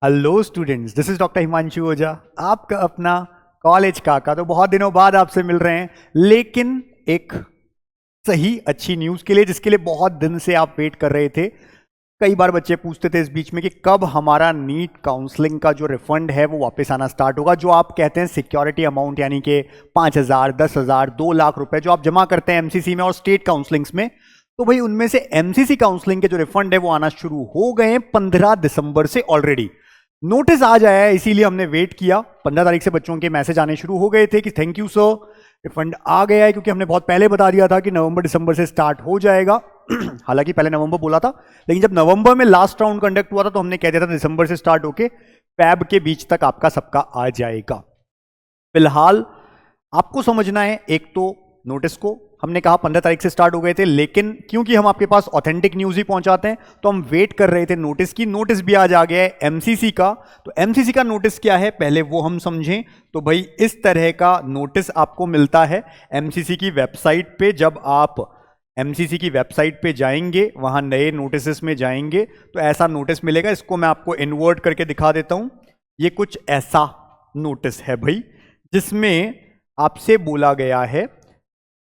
Hello students, this is doctor Himanshu Ojha, आपका अपना college काका। तो बहुत दिनों बाद आपसे मिल रहे हैं, लेकिन एक सही अच्छी न्यूज़ के लिए, जिसके लिए बहुत दिन से आप वेट कर रहे थे। कई बार बच्चे पूछते थे इस बीच में कि कब हमारा नीट काउंसलिंग का जो रिफंड है वो वापस आना स्टार्ट होगा। जो आप कहते हैं सिक्योरिटी अमाउंट, यानी कि 5,000, 10,000, 2 लाख रुपए जो आप जमा करते हैं एमसीसी में और स्टेट काउंसलिंग्स में, तो भाई उनमें से एमसीसी काउंसलिंग के जो रिफंड है वो आना शुरू हो गए हैं 15 दिसंबर से। ऑलरेडी नोटिस आ जाया है, इसीलिए हमने वेट किया। 15 तारीख से बच्चों के मैसेज आने शुरू हो गए थे कि थैंक यू सर, रिफंड आ गया है, क्योंकि हमने बहुत पहले बता दिया था कि नवंबर दिसंबर से स्टार्ट हो जाएगा। हालांकि पहले नवंबर बोला था, लेकिन जब नवंबर में लास्ट राउंड कंडक्ट हुआ था तो हमने कह दिया था दिसंबर से स्टार्ट होके फैब के बीच तक आपका सबका आ जाएगा। फिलहाल आपको समझना है, एक तो नोटिस को हमने कहा 15 तारीख से स्टार्ट हो गए थे, लेकिन क्योंकि हम आपके पास ऑथेंटिक न्यूज ही पहुंचाते हैं तो हम वेट कर रहे थे नोटिस की। नोटिस भी आज आ गया है एमसीसी का। तो एमसीसी का नोटिस क्या है पहले वो हम समझें। तो भाई इस तरह का नोटिस आपको मिलता है एमसीसी की वेबसाइट पे। जब आप एमसीसी की वेबसाइट पे जाएंगे, वहां नए नोटिस में जाएंगे तो ऐसा नोटिस मिलेगा। इसको मैं आपको इन्वर्ट करके दिखा देता हूं। ये कुछ ऐसा नोटिस है भाई, जिसमें आपसे बोला गया है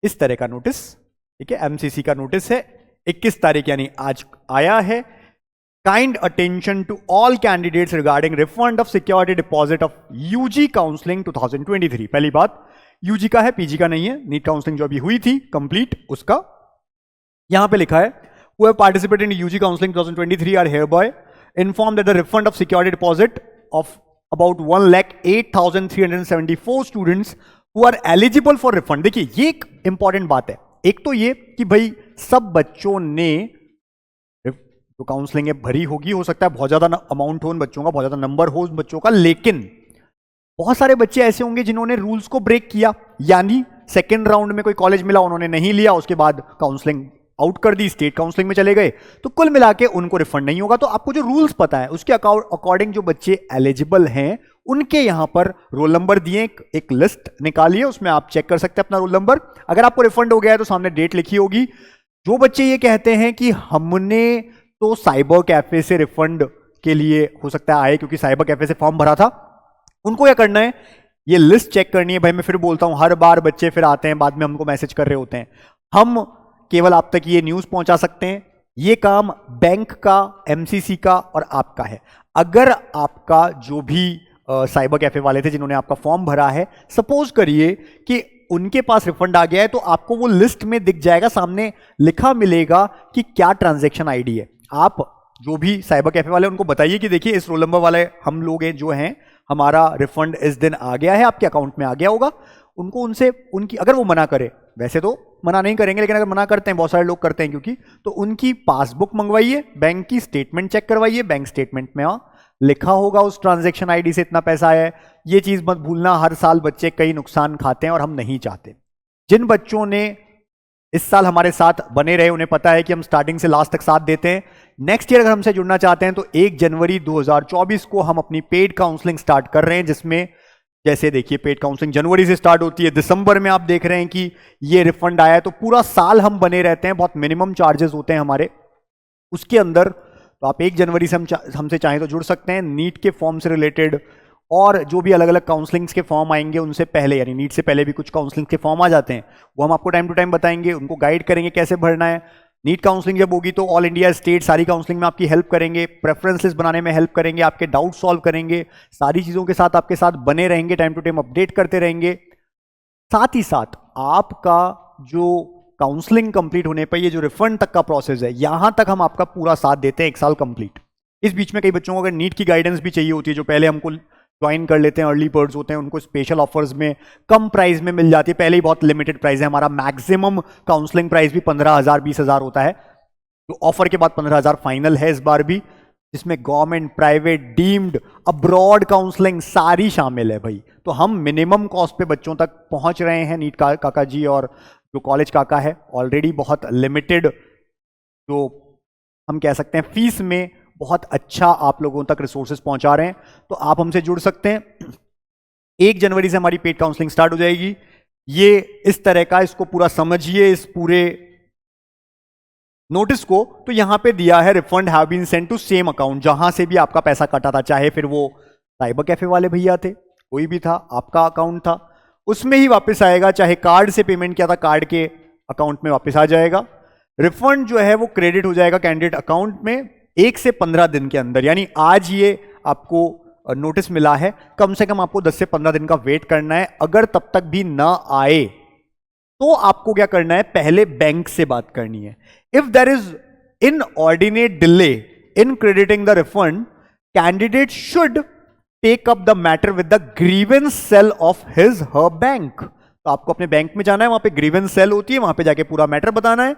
इस तरह का नोटिस, ठीक है। एमसीसी का नोटिस है, 21 तारीख यानी आज आया है। Kind attention to all candidates regarding refund of security deposit of UG counselling 2023। पहली बात, यूजी का है, पीजी का नहीं है। नीट काउंसलिंग जो अभी हुई थी कंप्लीट, उसका यहां पे लिखा है who have participated in UG counseling 2023 are hereby informed that the refund of security deposit of about 1,08,374 students who are eligible for refund। देखिए ये एक इंपॉर्टेंट बात है। एक तो ये कि भाई सब बच्चों ने जो काउंसलिंग है भरी होगी, हो सकता है बहुत ज्यादा अमाउंट हो उन बच्चों का, बहुत ज्यादा नंबर हो उन बच्चों का, लेकिन बहुत सारे बच्चे ऐसे होंगे जिन्होंने रूल्स को ब्रेक किया, यानी सेकेंड राउंड में कोई कॉलेज मिला उन्होंने नहीं लिया, उसके बाद काउंसलिंग आउट कर दी, स्टेट काउंसलिंग में चले गए, तो कुल मिला के उनको रिफंड नहीं होगा। तो आपको जो रूल्स पता है उसके अकॉर्डिंग जो बच्चे एलिजिबल हैं उनके यहां पर रोल नंबर दिए, एक लिस्ट निकालिए, उसमें आप चेक कर सकते हैं अपना रोल नंबर। अगर आपको रिफंड हो गया है तो सामने डेट लिखी होगी। जो बच्चे ये कहते हैं कि हमने तो साइबर कैफे से रिफंड के लिए हो सकता है आए क्योंकि साइबर कैफे से फॉर्म भरा था, उनको क्या करना है, ये लिस्ट चेक करनी है। भाई मैं फिर बोलता हूं, हर बार बच्चे फिर आते हैं बाद में हमको मैसेज कर रहे होते हैं। हम केवल आप तक ये न्यूज पहुंचा सकते हैं। ये काम बैंक का, एमसीसी का और आपका है। अगर आपका जो भी साइबर कैफे वाले थे जिन्होंने आपका फॉर्म भरा है, सपोज करिए कि उनके पास रिफंड आ गया है, तो आपको वो लिस्ट में दिख जाएगा, सामने लिखा मिलेगा कि क्या ट्रांजैक्शन आईडी है। आप जो भी साइबर कैफे वाले उनको बताइए कि देखिए इस रोल नंबर वाले हम लोग हैं जो हैं, हमारा रिफंड इस दिन आ गया है, आपके अकाउंट में आ गया होगा। उनको उनसे उनकी, अगर वो मना करे, वैसे तो मना नहीं करेंगे, लेकिन अगर मना करते हैं, बहुत सारे लोग करते हैं क्योंकि, तो उनकी पासबुक मंगवाइए, बैंक की स्टेटमेंट चेक करवाइए। बैंक स्टेटमेंट में लिखा होगा उस ट्रांजैक्शन आईडी से इतना पैसा आया है। ये चीज मत भूलना, हर साल बच्चे कई नुकसान खाते हैं और हम नहीं चाहते। जिन बच्चों ने इस साल हमारे साथ बने रहे उन्हें पता है कि हम स्टार्टिंग से लास्ट तक साथ देते हैं। नेक्स्ट ईयर अगर हमसे जुड़ना चाहते हैं तो 1 जनवरी 2024 को हम अपनी पेड काउंसलिंग स्टार्ट कर रहे हैं, जिसमें जैसे देखिए पेड काउंसलिंग जनवरी से स्टार्ट होती है, दिसंबर में आप देख रहे हैं कि ये रिफंड आया है, तो पूरा साल हम बने रहते हैं। बहुत मिनिमम चार्जेस होते हैं हमारे उसके अंदर। तो आप 1 जनवरी से हमसे चाहें तो जुड़ सकते हैं। नीट के फॉर्म से रिलेटेड और जो भी अलग अलग काउंसलिंग्स के फॉर्म आएंगे उनसे पहले, यानी नीट से पहले भी कुछ काउंसलिंग के फॉर्म आ जाते हैं, वो हम आपको टाइम टू टाइम बताएंगे, उनको गाइड करेंगे कैसे भरना है। नीट काउंसलिंग जब होगी तो ऑल इंडिया स्टेट सारी काउंसलिंग में आपकी हेल्प करेंगे, प्रेफरेंस लिस्ट बनाने में हेल्प करेंगे, आपके डाउट सॉल्व करेंगे, सारी चीज़ों के साथ आपके साथ बने रहेंगे, टाइम टू टाइम अपडेट करते रहेंगे। साथ ही साथ आपका जो काउंसलिंग कंप्लीट होने पर ये जो रिफंड तक का प्रोसेस है, यहां तक हम आपका पूरा साथ देते हैं 1 साल कंप्लीट। इस बीच में कई बच्चों को अगर नीट की गाइडेंस भी चाहिए होती है, जो पहले हमको ज्वाइन कर लेते हैं, अर्ली बर्ड्स होते हैं, उनको स्पेशल ऑफर्स में कम प्राइस में मिल जाती है। पहले ही बहुत लिमिटेड प्राइस है हमारा, मैक्सिमम काउंसलिंग प्राइस भी 15,000 20,000 होता है, तो ऑफर के बाद 15,000 फाइनल है इस बार भी, जिसमें government, private, deemed, abroad counselling सारी शामिल है भाई। तो हम मिनिमम कॉस्ट पे बच्चों तक पहुंच रहे हैं। नीट काका जी और जो कॉलेज काका है ऑलरेडी बहुत लिमिटेड, जो हम कह सकते हैं फीस में बहुत अच्छा आप लोगों तक रिसोर्सेज पहुंचा रहे हैं। तो आप हमसे जुड़ सकते हैं। 1 जनवरी से हमारी पेड काउंसलिंग स्टार्ट हो जाएगी। ये इस तरह का, इसको पूरा समझिए, इस पूरे नोटिस को, तो यहां पे दिया है refund have been sent to same account, जहां से भी आपका पैसा कटा था, चाहे फिर वो साइबर कैफे वाले भैया थे, कोई भी था, आपका अकाउंट था, उसमें ही वापस आएगा, चाहे कार्ड से पेमेंट किया था, कार्ड के अकाउंट में वापस आ जाएगा। रिफंड जो है वो क्रेडिट हो जाएगा कैंडिडेट अकाउंट में 1 से 15 दिन के अंदर, यानी आज ये आपको नोटिस मिला है, कम से कम आपको 10 से 15 दिन का वेट करना है। अगर तब तक भी ना आए तो आपको क्या करना है, पहले बैंक से बात करनी है। If there is inordinate delay in crediting the refund, candidate should take up the matter with the grievance cell of his her bank. तो आपको अपने बैंक में जाना है, वहां पे ग्रीवेंस सेल होती है, वहां पे जाके पूरा मैटर बताना है,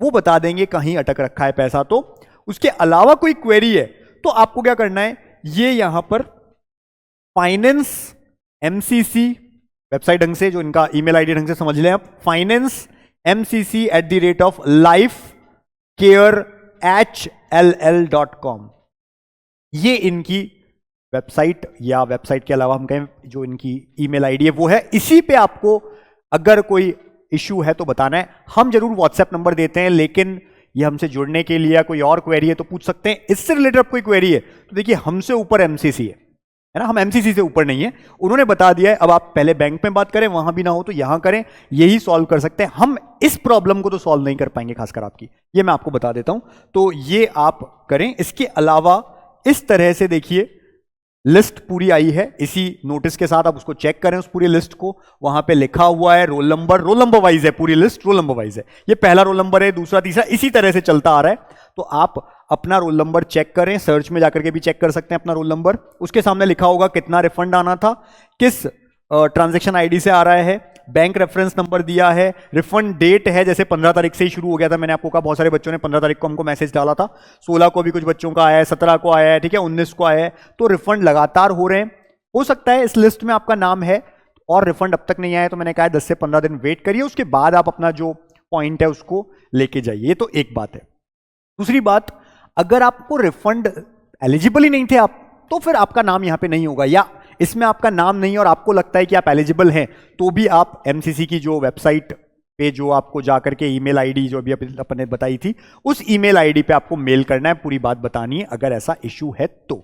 वो बता देंगे कहीं अटक रखा है पैसा। तो उसके अलावा कोई क्वेरी है तो आपको क्या करना है, ये यहां पर फाइनेंस एमसीसी वेबसाइट ढंग से, जो इनका ईमेल आईडी ढंग से समझ लें आप, finance@lifecareHLL.com, ये इनकी वेबसाइट, या वेबसाइट के अलावा हम कहें जो इनकी ईमेल आईडी है वो है। इसी पे आपको अगर कोई इश्यू है तो बताना है। हम जरूर व्हाट्सएप नंबर देते हैं, लेकिन ये हमसे जुड़ने के लिए कोई और क्वेरी है तो पूछ सकते हैं। इससे रिलेटेड कोई क्वेरी है तो देखिए, हमसे ऊपर एमसीसी है ना, हम एमसीसी से ऊपर नहीं है, उन्होंने बता दिया है। अब आप पहले बैंक में बात करें, वहां भी ना हो तो यहां करें, यही सॉल्व कर सकते हैं। हम इस प्रॉब्लम को तो सॉल्व नहीं कर पाएंगे, खासकर आपकी, ये मैं आपको बता देता हूं। तो ये आप करें। इसके अलावा इस तरह से देखिए, लिस्ट पूरी आई है इसी नोटिस के साथ, आप उसको चेक करें उस पूरी लिस्ट को, वहां पे लिखा हुआ है रोल नंबर वाइज है, पूरी लिस्ट रोल नंबर वाइज है। ये पहला रोल नंबर है, दूसरा, तीसरा, इसी तरह से चलता आ रहा है। तो आप अपना रोल नंबर चेक करें, सर्च में जाकर के भी चेक कर सकते हैं अपना रोल नंबर। उसके सामने लिखा होगा कितना रिफंड आना था, किस ट्रांजैक्शन आईडी से आ रहा है, बैंक रेफरेंस नंबर दिया है, रिफंड डेट है, जैसे 15 तारीख से ही शुरू हो गया था, मैंने आपको कहा बहुत सारे बच्चों ने 15 तारीख को हमको मैसेज डाला था, 16 को भी कुछ बच्चों का आया है, 17 को आया है, ठीक है, 19 को आया है। तो रिफंड लगातार हो रहे हैं। हो सकता है इस लिस्ट में आपका नाम है और रिफंड अब तक नहीं आया, तो मैंने कहा 10 से 15 दिन वेट करिए, उसके बाद आप अपना जो पॉइंट है उसको लेके जाइए। ये तो एक बात है। दूसरी बात, अगर आपको रिफंड एलिजिबल ही नहीं थे आप, तो फिर आपका नाम यहां पे नहीं होगा, या इसमें आपका नाम नहीं और आपको लगता है कि आप एलिजिबल हैं, तो भी आप एमसीसी की जो वेबसाइट पे जो आपको जाकर के ईमेल आईडी जो अभी अपन ने बताई थी, उस ईमेल आईडी पे आपको मेल करना है, पूरी बात बतानी है अगर ऐसा इशू है तो।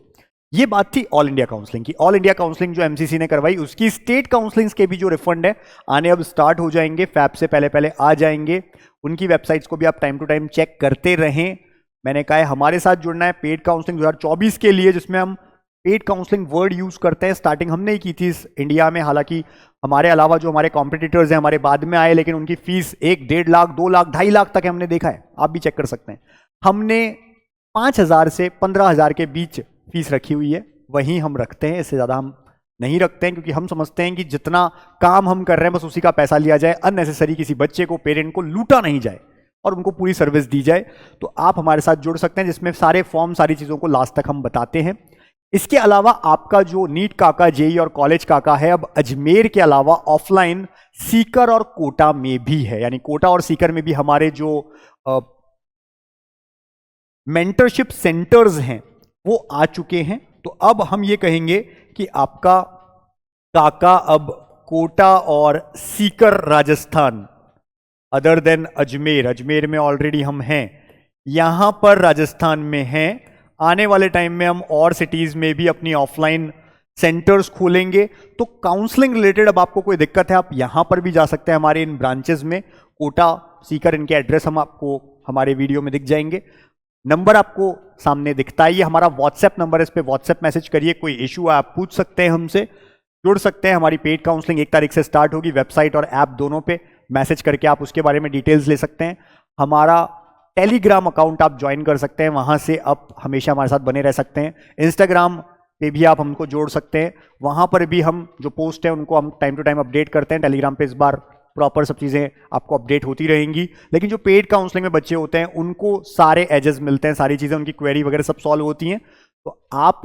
ये बात थी ऑल इंडिया काउंसलिंग की। ऑल इंडिया काउंसलिंग जो एमसीसी ने करवाई, उसकी स्टेट काउंसलिंग्स के भी जो रिफंड है आने अब स्टार्ट हो जाएंगे, फैब से पहले पहले आ जाएंगे। उनकी वेबसाइट्स को भी आप टाइम टू टाइम चेक करते रहें। मैंने कहा है हमारे साथ जुड़ना है पेड काउंसलिंग 2024 के लिए, जिसमें हम पेड काउंसलिंग वर्ड यूज करते हैं। स्टार्टिंग हमने ही की थी इस इंडिया में, हालांकि हमारे अलावा जो हमारे कॉम्पिटिटर्स हैं हमारे बाद में आए, लेकिन उनकी फीस 1, 1.5 लाख, 2 लाख, 2.5 लाख तक हमने देखा है, आप भी चेक कर सकते हैं। हमने 5,000 से 15,000 के बीच फीस रखी हुई है, वहीं हम रखते हैं, इससे ज़्यादा हम नहीं रखते हैं, क्योंकि हम समझते हैं कि जितना काम हम कर रहे हैं बस उसी का पैसा लिया जाए, अननेसेसरी किसी बच्चे को, पेरेंट को लूटा नहीं जाए और उनको पूरी सर्विस दी जाए। तो आप हमारे साथ जुड़ सकते हैं, जिसमें सारे फॉर्म, सारी चीज़ों को लास्ट तक हम बताते हैं। इसके अलावा आपका जो नीट काका, जेई और कॉलेज काका है, अब अजमेर के अलावा ऑफलाइन सीकर और कोटा में भी है, यानी कोटा और सीकर में भी हमारे जो मेंटरशिप सेंटर्स हैं वो आ चुके हैं। तो अब हम ये कहेंगे कि आपका काका अब कोटा और सीकर राजस्थान, अदर देन अजमेर, अजमेर में ऑलरेडी हम हैं, यहां पर राजस्थान में हैं। आने वाले टाइम में हम और सिटीज में भी अपनी ऑफलाइन सेंटर्स खोलेंगे। तो काउंसलिंग रिलेटेड अब आपको कोई दिक्कत है, आप यहां पर भी जा सकते हैं हमारे इन ब्रांचेस में। कोटा, सीकर, इनके एड्रेस हम आपको हमारे वीडियो में दिख जाएंगे। नंबर आपको सामने दिखता है, ये हमारा व्हाट्सएप नंबर है, इस पर व्हाट्सएप मैसेज करिए, कोई इशू है आप पूछ सकते हैं, हमसे जुड़ सकते हैं। हमारी पेड काउंसलिंग 1 तारीख से स्टार्ट होगी, वेबसाइट और ऐप दोनों पे मैसेज करके आप उसके बारे में डिटेल्स ले सकते हैं। हमारा टेलीग्राम अकाउंट आप ज्वाइन कर सकते हैं, वहां से आप हमेशा हमारे साथ बने रह सकते हैं। इंस्टाग्राम पे भी आप हमको जोड़ सकते हैं, वहां पर भी हम जो पोस्ट है उनको हम टाइम टू टाइम अपडेट करते हैं। टेलीग्राम पे इस बार प्रॉपर सब चीज़ें आपको अपडेट होती रहेंगी, लेकिन जो पेड काउंसलिंग में बच्चे होते हैं उनको सारे एजेस मिलते हैं, सारी चीज़ें, उनकी क्वेरी वगैरह सब सॉल्व होती हैं। तो आप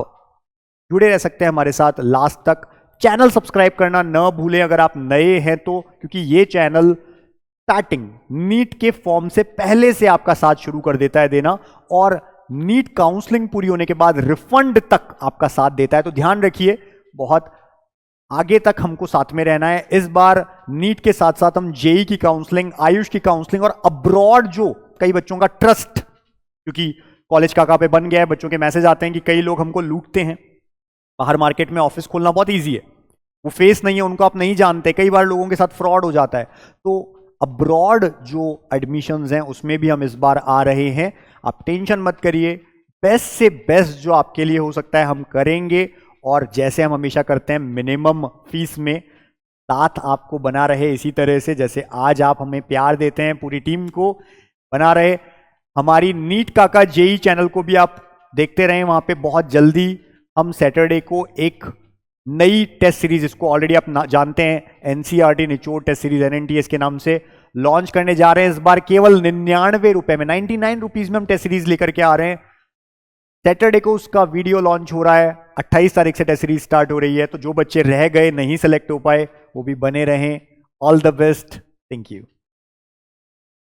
जुड़े रह सकते हैं हमारे साथ लास्ट तक। चैनल सब्सक्राइब करना न भूलें अगर आप नए हैं तो, क्योंकि ये चैनल स्टार्टिंग नीट के फॉर्म से पहले से आपका साथ शुरू कर देता है देना, और नीट काउंसलिंग पूरी होने के बाद रिफंड तक आपका साथ देता है। तो ध्यान रखिए, बहुत आगे तक हमको साथ में रहना है। इस बार नीट के साथ साथ हम जेई की काउंसलिंग, आयुष की काउंसलिंग और अब्रॉड जो कई बच्चों का ट्रस्ट, क्योंकि कॉलेज काका पे बन गया है, बच्चों के मैसेज आते हैं कि कई लोग हमको लूटते हैं। बाहर मार्केट में ऑफिस खोलना बहुत ईजी है, वो फेस नहीं है, उनको आप नहीं जानते, कई बार लोगों के साथ फ्रॉड हो जाता है। तो अब्रॉड जो एडमिशंस हैं उसमें भी हम इस बार आ रहे हैं, आप टेंशन मत करिए, बेस्ट से बेस्ट जो आपके लिए हो सकता है हम करेंगे। और जैसे हम हमेशा करते हैं, मिनिमम फीस में साथ आपको बना रहे, इसी तरह से जैसे आज आप हमें प्यार देते हैं, पूरी टीम को बना रहे। हमारी नीट काका जेई चैनल को भी आप देखते रहें, वहां पे बहुत जल्दी हम सैटरडे को एक नई टेस्ट सीरीज, इसको ऑलरेडी आप जानते हैं, एनसीईआरटी निचोड़ टेस्ट सीरीज एनएनटीएस के नाम से लॉन्च करने जा रहे हैं। इस बार केवल 99 रुपए में, 99 रुपीज में हम टेस्ट सीरीज लेकर के आ रहे हैं। सैटरडे को उसका वीडियो लॉन्च हो रहा है, 28 तारीख से टेस्ट सीरीज स्टार्ट हो रही है। तो जो बच्चे रह गए, नहीं सेलेक्ट हो पाए, वो भी बने रहें। All the best, thank you.